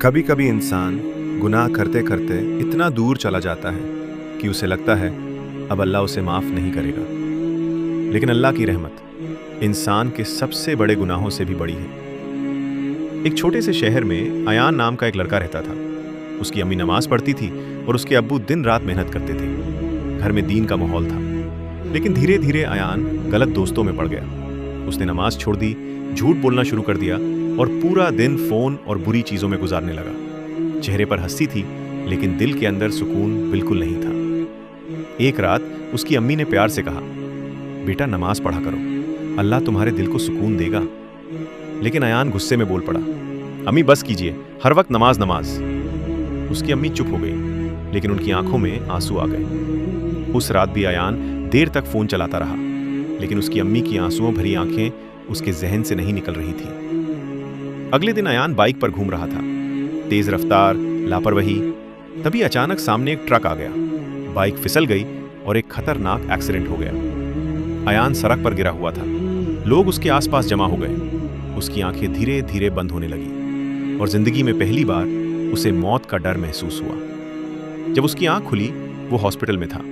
कभी कभी इंसान गुनाह करते करते इतना दूर चला जाता है कि उसे लगता है अब अल्लाह उसे माफ़ नहीं करेगा। लेकिन अल्लाह की रहमत इंसान के सबसे बड़े गुनाहों से भी बड़ी है। एक छोटे से शहर में अयान नाम का एक लड़का रहता था। उसकी अम्मी नमाज पढ़ती थी और उसके अब्बू दिन रात मेहनत करते थे। घर में दीन का माहौल था। लेकिन धीरे धीरे अयान गलत दोस्तों में पड़ गया। उसने नमाज छोड़ दी, झूठ बोलना शुरू कर दिया और पूरा दिन फोन और बुरी चीजों में गुजारने लगा। चेहरे पर हंसी थी लेकिन दिल के अंदर सुकून बिल्कुल नहीं था। एक रात उसकी अम्मी ने प्यार से कहा, बेटा नमाज पढ़ा करो, अल्लाह तुम्हारे दिल को सुकून देगा। लेकिन अयान गुस्से में बोल पड़ा, अम्मी बस कीजिए, हर वक्त नमाज नमाज। उसकी अम्मी चुप हो गई लेकिन उनकी आंखों में आंसू आ गए। उस रात भी अयान देर तक फोन चलाता रहा लेकिन उसकी अम्मी की आंसुओं भरी आंखें उसके जहन से नहीं निकल रही थी। अगले दिन अयान बाइक पर घूम रहा था, तेज रफ्तार, लापरवाही। तभी अचानक सामने एक ट्रक आ गया। बाइक फिसल गई और एक खतरनाक एक्सीडेंट हो गया। अयान सड़क पर गिरा हुआ था। लोग उसके आसपास जमा हो गए। उसकी आंखें धीरे धीरे बंद होने लगी और जिंदगी में पहली बार उसे मौत का डर महसूस हुआ। जब उसकी आंख खुली वो हॉस्पिटल में था।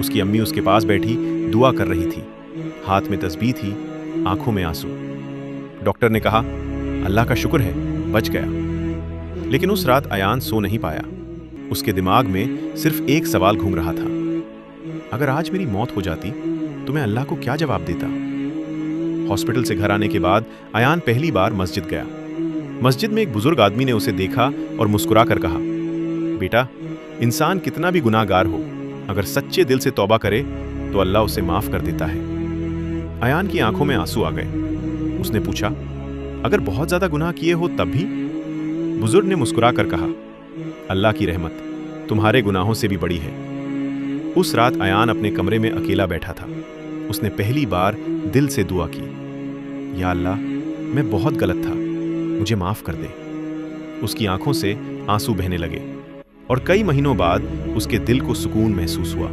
उसकी अम्मी उसके पास बैठी दुआ कर रही थी। हाथ में तस्बीह थी, आंखों में आंसू। डॉक्टर ने कहा, अल्लाह का शुक्र है, बच गया। लेकिन उस रात अयान सो नहीं पाया। उसके दिमाग में सिर्फ एक सवाल घूम रहा था, अगर आज मेरी मौत हो जाती तो मैं अल्लाह को क्या जवाब देता। हॉस्पिटल से घर आने के बाद अयान पहली बार मस्जिद गया। मस्जिद में एक बुजुर्ग आदमी ने उसे देखा और मुस्कुरा कर कहा, बेटा, इंसान कितना भी गुनाहगार हो, अगर सच्चे दिल से तौबा करे तो अल्लाह उसे माफ कर देता है। अयान की आंखों में आंसू आ गए। उसने पूछा, अगर बहुत ज्यादा गुनाह किए हो तब भी? बुजुर्ग ने मुस्कुरा कर कहा, अल्लाह की रहमत तुम्हारे गुनाहों से भी बड़ी है। उस रात अयान अपने कमरे में अकेला बैठा था। उसने पहली बार दिल से दुआ की, या अल्लाह, मैं बहुत गलत था, मुझे माफ कर दे। उसकी आंखों से आंसू बहने लगे और कई महीनों बाद उसके दिल को सुकून महसूस हुआ।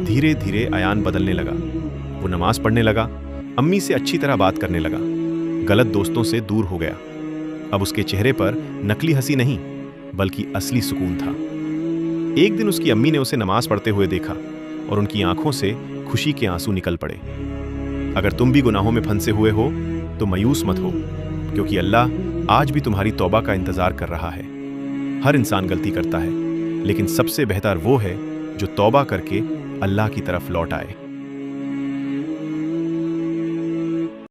धीरे धीरे अयान बदलने लगा। वो नमाज पढ़ने लगा, अम्मी से अच्छी तरह बात करने लगा, गलत दोस्तों से दूर हो गया। अब उसके चेहरे पर नकली हंसी नहीं बल्कि असली सुकून था। एक दिन उसकी अम्मी ने उसे नमाज पढ़ते हुए देखा और उनकी आंखों से खुशी के आंसू निकल पड़े। अगर तुम भी गुनाहों में फंसे हुए हो तो मायूस मत हो, क्योंकि अल्लाह आज भी तुम्हारी तौबा का इंतजार कर रहा है। हर इंसान गलती करता है, लेकिन सबसे बेहतर वो है जो तौबा करके अल्लाह की तरफ लौट आए।